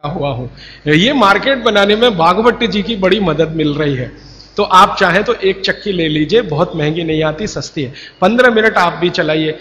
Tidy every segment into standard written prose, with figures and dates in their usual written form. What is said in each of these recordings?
हुआ हूं। ये मार्केट बनाने में भागवत जी की बड़ी मदद मिल रही है। तो आप चाहें तो एक चक्की ले लीजिए, बहुत महंगी नहीं आती, सस्ती है। 15 मिनट आप भी चलाइए।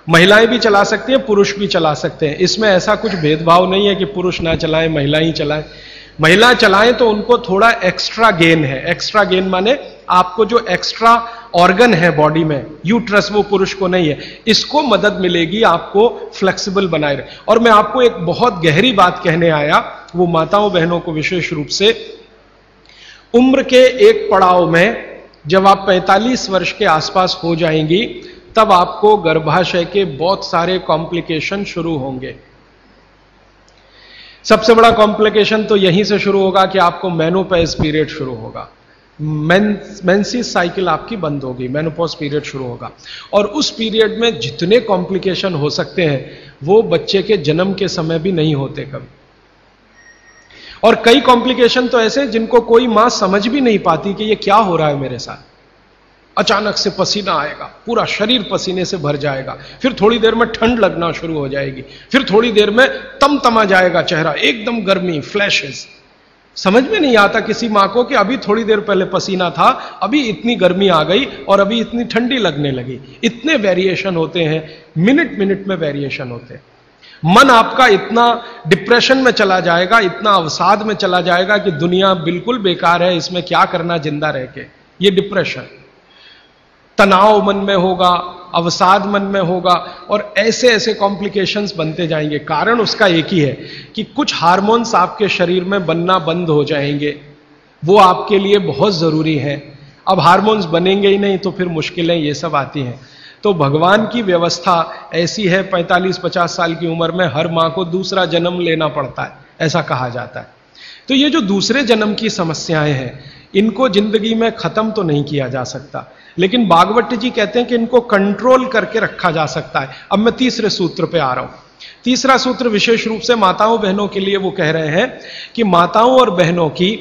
महिलाएं भी चला सकती हैं, पुरुष भी चला सकते हैं। इसमें ऐसा कुछ भेदभाव नहीं है कि पुरुष ना चलाएं महिला ही चलाएं। महिला चलाएं तो उनको थोड़ा एक्स्ट्रा गेन है। एक्स्ट्रा गेन माने आपको जो एक्स्ट्रा ऑर्गन है बॉडी में, यूट्रस, वो पुरुष को नहीं है, इसको मदद मिलेगी आपको फ्लेक्सिबल बनाए रहे। और मैं आपको एक बहुत गहरी बात कहने आया, वो माताओं बहनों को विशेष रूप से, उम्र के एक पड़ाव में जब आप 45 वर्ष के आसपास हो जाएंगी, तब आपको गर्भाशय के बहुत सारे कॉम्प्लिकेशन शुरू होंगे। सबसे बड़ा कॉम्प्लिकेशन तो यहीं से शुरू होगा कि आपको मेनोपॉज पीरियड शुरू होगा, मेंसिस साइकिल आपकी बंद होगी, मेनोपॉज पीरियड शुरू होगा। और उस पीरियड में जितने कॉम्प्लिकेशन हो सकते हैं वो बच्चे के जन्म के समय भी नहीं होते कभी। और कई कॉम्प्लिकेशन तो ऐसे जिनको कोई मां समझ भी नहीं पाती कि ये क्या हो रहा है मेरे साथ। अचानक से पसीना आएगा, पूरा शरीर पसीने से भर जाएगा, फिर थोड़ी देर में ठंड लगना शुरू हो जाएगी, फिर थोड़ी देर में तमतमा जाएगा चेहरा, एकदम गर्मी, फ्लैशेस। समझ में नहीं आता किसी मां को कि अभी थोड़ी देर पहले पसीना था, अभी इतनी गर्मी आ गई और अभी इतनी ठंडी लगने लगी। इतने वेरिएशन होते हैं, मिनट मिनट में वेरिएशन होते हैं। मन आपका इतना डिप्रेशन में चला जाएगा, इतना अवसाद में चला जाएगा कि दुनिया बिल्कुल बेकार है, इसमें क्या करना जिंदा रह के। ये डिप्रेशन, तनाव मन में होगा, अवसाद मन में होगा, और ऐसे ऐसे कॉम्प्लिकेशंस बनते जाएंगे। कारण उसका एक ही है कि कुछ हार्मोन्स आपके शरीर में बनना बंद हो जाएंगे, वो आपके लिए बहुत जरूरी है। अब हार्मोन्स बनेंगे ही नहीं तो फिर मुश्किलें ये सब आती हैं। तो भगवान की व्यवस्था ऐसी है, 45-50 साल की उम्र में हर मां को दूसरा जन्म लेना पड़ता है, ऐसा कहा जाता है। तो ये जो दूसरे जन्म की समस्याएं हैं, इनको जिंदगी में खत्म तो नहीं किया जा सकता, लेकिन भागवत जी कहते हैं कि इनको कंट्रोल करके रखा जा सकता है। अब मैं तीसरे सूत्र पे आ रहा हूं। तीसरा सूत्र विशेष रूप से माताओं बहनों के लिए वो कह रहे हैं कि माताओं और बहनों की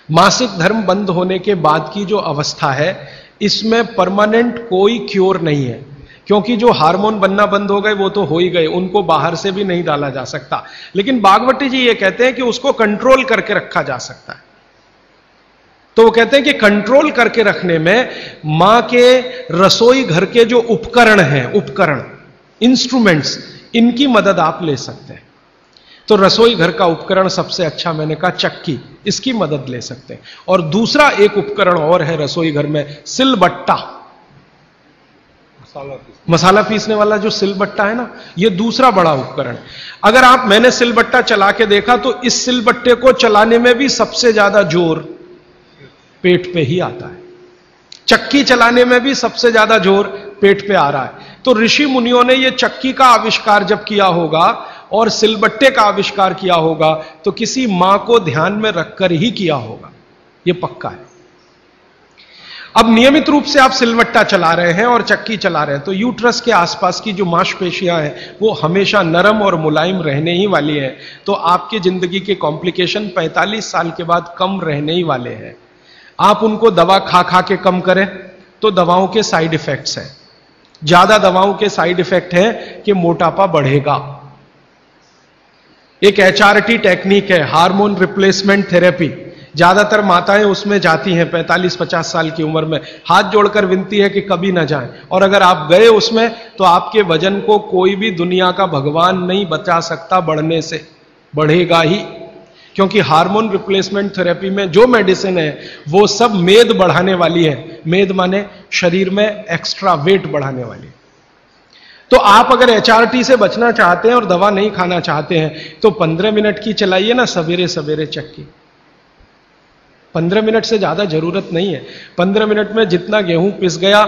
मासिक धर्म बंद होने के बाद की जो अवस्था है, इसमें परमानेंट कोई क्योर नहीं है, क्योंकि जो हार्मोन बनना बंद हो गए वो तो हो ही गए, उनको बाहर से भी नहीं डाला जा सकता। लेकिन भागवत जी ये कहते हैं कि उसको कंट्रोल करके रखा जा सकता है। तो वो कहते हैं कि कंट्रोल करके रखने में मां के रसोई घर के जो उपकरण हैं, उपकरण, इंस्ट्रूमेंट्स, इनकी मदद आप ले सकते हैं। तो रसोई घर का उपकरण सबसे अच्छा मैंने कहा चक्की, इसकी मदद ले सकते हैं। और दूसरा एक उपकरण और है रसोई घर में, सिलबट्टा, मसाला पीसने वाला जो सिलबट्टा है ना, ये दूसरा बड़ा उपकरण। अगर आप, मैंने सिलबट्टा चला के देखा तो इस सिलबट्टे को चलाने में भी सबसे ज्यादा जोर पेट पे ही आता है। चक्की चलाने में भी सबसे ज्यादा जोर पेट पे आ रहा है। तो ऋषि मुनियों ने ये चक्की का आविष्कार जब किया होगा और सिलबट्टे का आविष्कार किया होगा तो किसी मां को ध्यान में रखकर ही किया होगा, ये पक्का है। अब नियमित रूप से आप सिलबट्टा चला रहे हैं और चक्की चला रहे हैं तो यूट्रस के आसपास की जो मांसपेशियां हैं वो हमेशा नरम और मुलायम रहने ही वाली हैं। तो आपकी जिंदगी के कॉम्प्लिकेशन 45 साल के बाद कम रहने ही वाले हैं। आप उनको दवा खा खा के कम करें तो दवाओं के साइड इफेक्ट्स हैं, ज्यादा दवाओं के साइड इफेक्ट है कि मोटापा बढ़ेगा। एक HRT टेक्निक है, हार्मोन रिप्लेसमेंट थेरेपी, ज्यादातर माताएं उसमें जाती हैं 45-50 साल की उम्र में, हाथ जोड़कर विनती है कि कभी ना जाएं। और अगर आप गए उसमें तो आपके वजन को कोई भी दुनिया का भगवान नहीं बचा सकता बढ़ने से, बढ़ेगा ही। क्योंकि हार्मोन रिप्लेसमेंट थेरेपी में जो मेडिसिन है वो सब मेद बढ़ाने वाली है। मेद माने शरीर में एक्स्ट्रा वेट बढ़ाने वाली। तो आप अगर HRT से बचना चाहते हैं और दवा नहीं खाना चाहते हैं तो 15 मिनट की चलाइए ना सवेरे सवेरे चक्की। 15 मिनट से ज्यादा जरूरत नहीं है। 15 मिनट में जितना गेहूं पिस गया,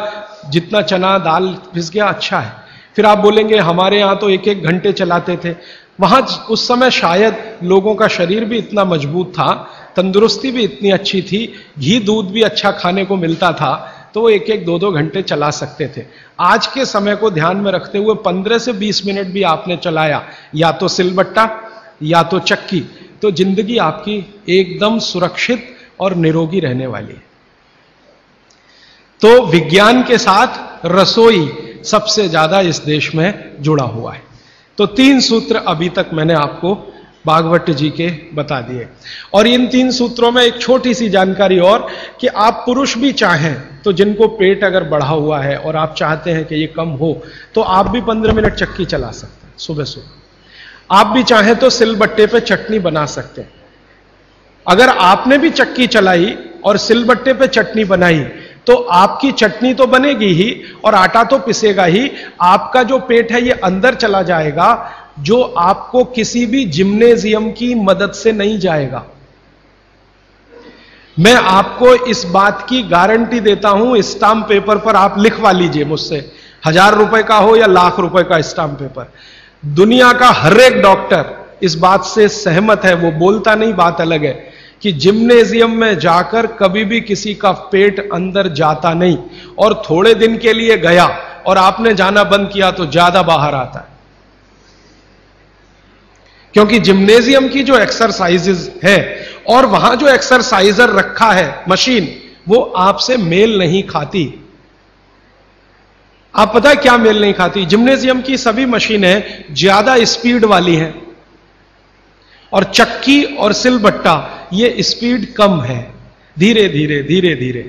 जितना चना दाल पिस गया, अच्छा है। फिर आप बोलेंगे हमारे यहां तो 1-1 घंटे चलाते थे। वहां उस समय शायद लोगों का शरीर भी इतना मजबूत था, तंदुरुस्ती भी इतनी अच्छी थी, घी दूध भी अच्छा खाने को मिलता था, तो वो 1-1, 2-2 घंटे चला सकते थे। आज के समय को ध्यान में रखते हुए 15 से 20 मिनट भी आपने चलाया, या तो सिलबट्टा या तो चक्की, तो जिंदगी आपकी एकदम सुरक्षित और निरोगी रहने वाली है। तो विज्ञान के साथ रसोई सबसे ज्यादा इस देश में जुड़ा हुआ है। तो 3 सूत्र अभी तक मैंने आपको भागवत जी के बता दिए। और इन 3 सूत्रों में एक छोटी सी जानकारी और, कि आप पुरुष भी चाहें तो जिनको पेट अगर बढ़ा हुआ है और आप चाहते हैं कि ये कम हो, तो आप भी 15 मिनट चक्की चला सकते हैं सुबह सुबह। आप भी चाहें तो सिलबट्टे पे चटनी बना सकते हैं। अगर आपने भी चक्की चलाई और सिलबट्टे पे चटनी बनाई तो आपकी चटनी तो बनेगी ही और आटा तो पिसेगा ही, आपका जो पेट है ये अंदर चला जाएगा, जो आपको किसी भी जिम्नेजियम की मदद से नहीं जाएगा। मैं आपको इस बात की गारंटी देता हूं, स्टाम्प पेपर पर आप लिखवा लीजिए मुझसे, 1000 रुपए का हो या लाख रुपए का स्टाम्प पेपर, दुनिया का हर एक डॉक्टर इस बात से सहमत है, वो बोलता नहीं, बात अलग है, कि जिम्नेजियम में जाकर कभी भी किसी का पेट अंदर जाता नहीं, और थोड़े दिन के लिए गया और आपने जाना बंद किया तो ज्यादा बाहर आता है। क्योंकि जिम्नेजियम की जो एक्सरसाइजेज है और वहां जो एक्सरसाइजर रखा है मशीन, वो आपसे मेल नहीं खाती। आप पता है क्या मेल नहीं खाती? जिम्नेजियम की सभी मशीनें ज्यादा स्पीड वाली हैं और चक्की और सिलबट्टा ये स्पीड कम है, धीरे धीरे धीरे धीरे।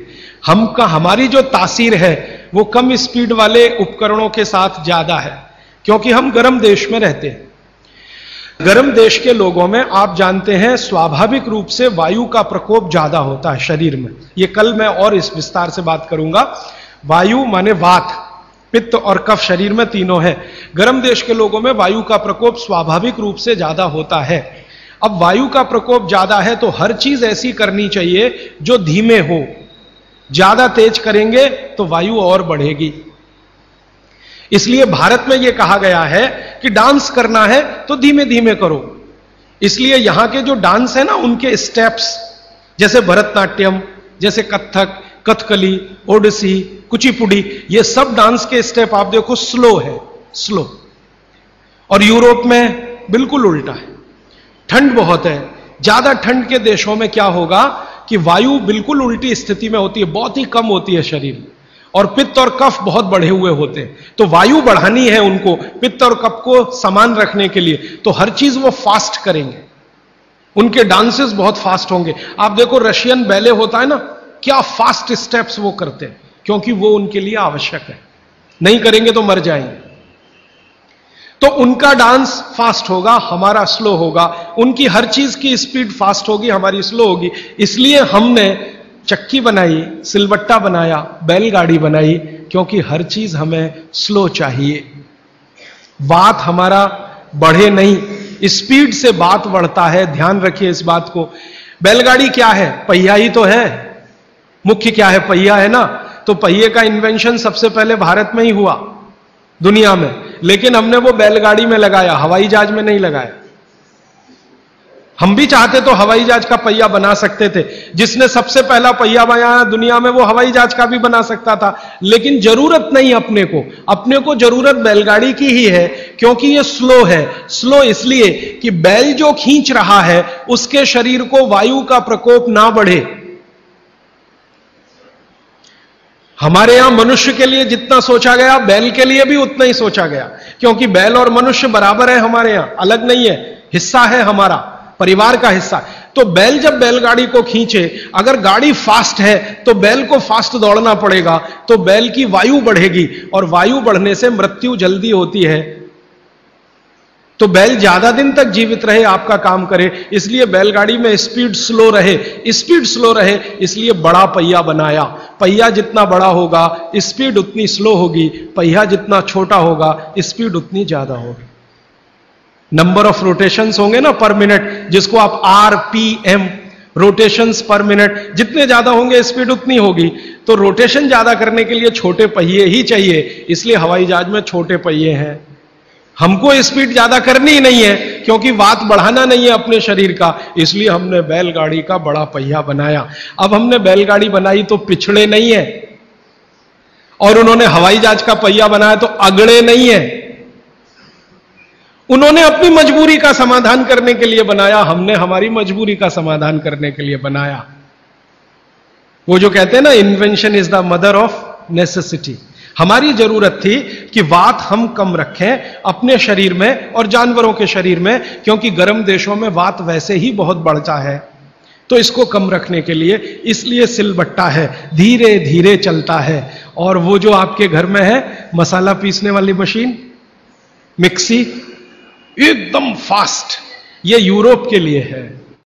हमारी जो तासीर है वो कम स्पीड वाले उपकरणों के साथ ज्यादा है, क्योंकि हम गर्म देश में रहते हैं। गर्म देश के लोगों में आप जानते हैं स्वाभाविक रूप से वायु का प्रकोप ज्यादा होता है शरीर में। ये कल मैं और इस विस्तार से बात करूंगा। वायु माने वात, पित्त और कफ, शरीर में तीनों है। गर्म देश के लोगों में वायु का प्रकोप स्वाभाविक रूप से ज्यादा होता है। अब वायु का प्रकोप ज्यादा है तो हर चीज ऐसी करनी चाहिए जो धीमे हो। ज्यादा तेज करेंगे तो वायु और बढ़ेगी। इसलिए भारत में यह कहा गया है कि डांस करना है तो धीमे धीमे करो। इसलिए यहां के जो डांस है ना, उनके स्टेप्स, जैसे भरतनाट्यम, जैसे कथक, कथकली, ओडिसी, कुचिपुड़ी, ये सब डांस के स्टेप आप देखो स्लो है, स्लो। और यूरोप में बिल्कुल उल्टा है, ठंड बहुत है। ज्यादा ठंड के देशों में क्या होगा कि वायु बिल्कुल उल्टी स्थिति में होती है, बहुत ही कम होती है शरीर में, और पित्त और कफ बहुत बढ़े हुए होते हैं। तो वायु बढ़ानी है उनको पित्त और कफ को समान रखने के लिए, तो हर चीज वो फास्ट करेंगे। उनके डांसेस बहुत फास्ट होंगे। आप देखो रशियन बैले होता है ना, क्या फास्ट स्टेप्स वो करते हैं, क्योंकि वो उनके लिए आवश्यक है। नहीं करेंगे तो मर जाएंगे। तो उनका डांस फास्ट होगा, हमारा स्लो होगा। उनकी हर चीज की स्पीड फास्ट होगी, हमारी स्लो होगी। इसलिए हमने चक्की बनाई, सिलबट्टा बनाया, बैलगाड़ी बनाई, क्योंकि हर चीज हमें स्लो चाहिए। बात हमारा बढ़े नहीं, स्पीड से बात बढ़ता है। ध्यान रखिए इस बात को। बैलगाड़ी क्या है? पहिया ही तो है। मुख्य क्या है? पहिया है ना। तो पहिए का इन्वेंशन सबसे पहले भारत में ही हुआ दुनिया में, लेकिन हमने वो बैलगाड़ी में लगाया, हवाई जहाज में नहीं लगाया। हम भी चाहते तो हवाई जहाज का पहिया बना सकते थे। जिसने सबसे पहला पहिया बनाया दुनिया में, वो हवाई जहाज का भी बना सकता था, लेकिन जरूरत नहीं अपने को जरूरत बैलगाड़ी की ही है, क्योंकि ये स्लो है। स्लो इसलिए कि बैल जो खींच रहा है उसके शरीर को वायु का प्रकोप ना बढ़े। हमारे यहां मनुष्य के लिए जितना सोचा गया, बैल के लिए भी उतना ही सोचा गया, क्योंकि बैल और मनुष्य बराबर है हमारे यहां, अलग नहीं है, हिस्सा है हमारा, परिवार का हिस्सा। तो बैल जब बैलगाड़ी को खींचे, अगर गाड़ी फास्ट है तो बैल को फास्ट दौड़ना पड़ेगा, तो बैल की वायु बढ़ेगी, और वायु बढ़ने से मृत्यु जल्दी होती है। तो बैल ज्यादा दिन तक जीवित रहे, आपका काम करे, इसलिए बैलगाड़ी में स्पीड स्लो रहे, इसलिए बड़ा पहिया बनाया। पहिया जितना बड़ा होगा स्पीड उतनी स्लो होगी, पहिया जितना छोटा होगा स्पीड उतनी ज्यादा होगी। नंबर ऑफ रोटेशंस होंगे ना पर मिनट, जिसको आप RPM, रोटेशंस पर मिनट, जितने ज्यादा होंगे स्पीड उतनी होगी। तो रोटेशन ज्यादा करने के लिए छोटे पहिए ही चाहिए, इसलिए हवाई जहाज में छोटे पहिए हैं। हमको स्पीड ज्यादा करनी ही नहीं है, क्योंकि वात बढ़ाना नहीं है अपने शरीर का, इसलिए हमने बैलगाड़ी का बड़ा पहिया बनाया। अब हमने बैलगाड़ी बनाई तो पिछड़े नहीं है, और उन्होंने हवाई जहाज का पहिया बनाया तो अगड़े नहीं है। उन्होंने अपनी मजबूरी का समाधान करने के लिए बनाया, हमने हमारी मजबूरी का समाधान करने के लिए बनाया। वो जो कहते हैं ना, invention is the mother of necessity. हमारी जरूरत थी कि वात हम कम रखें अपने शरीर में और जानवरों के शरीर में, क्योंकि गर्म देशों में वात वैसे ही बहुत बढ़ता है। तो इसको कम रखने के लिए इसलिए सिलबट्टा है, धीरे धीरे चलता है। और वो जो आपके घर में है मसाला पीसने वाली मशीन, मिक्सी, एकदम फास्ट, ये यूरोप के लिए है।